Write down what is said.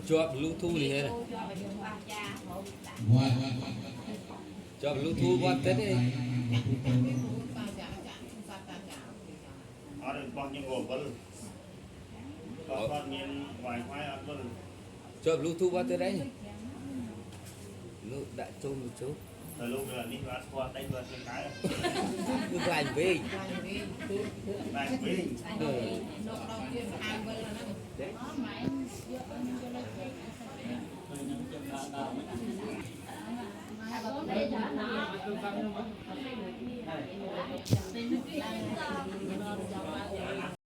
cho lưu thu thì thế này cho lưu thu quan tết đi ở đây con những gồm vẫn con nhìn ngoài khoai ăn vẫn cho lưu thu quan tết đấy lưu đã trôn một chỗ thời lúc là đi vào qua đây vào cái cứ lành về này với Hãy subscribe cho kênh Ghiền Mì Gõ để không bỏ lỡ những video hấp dẫn.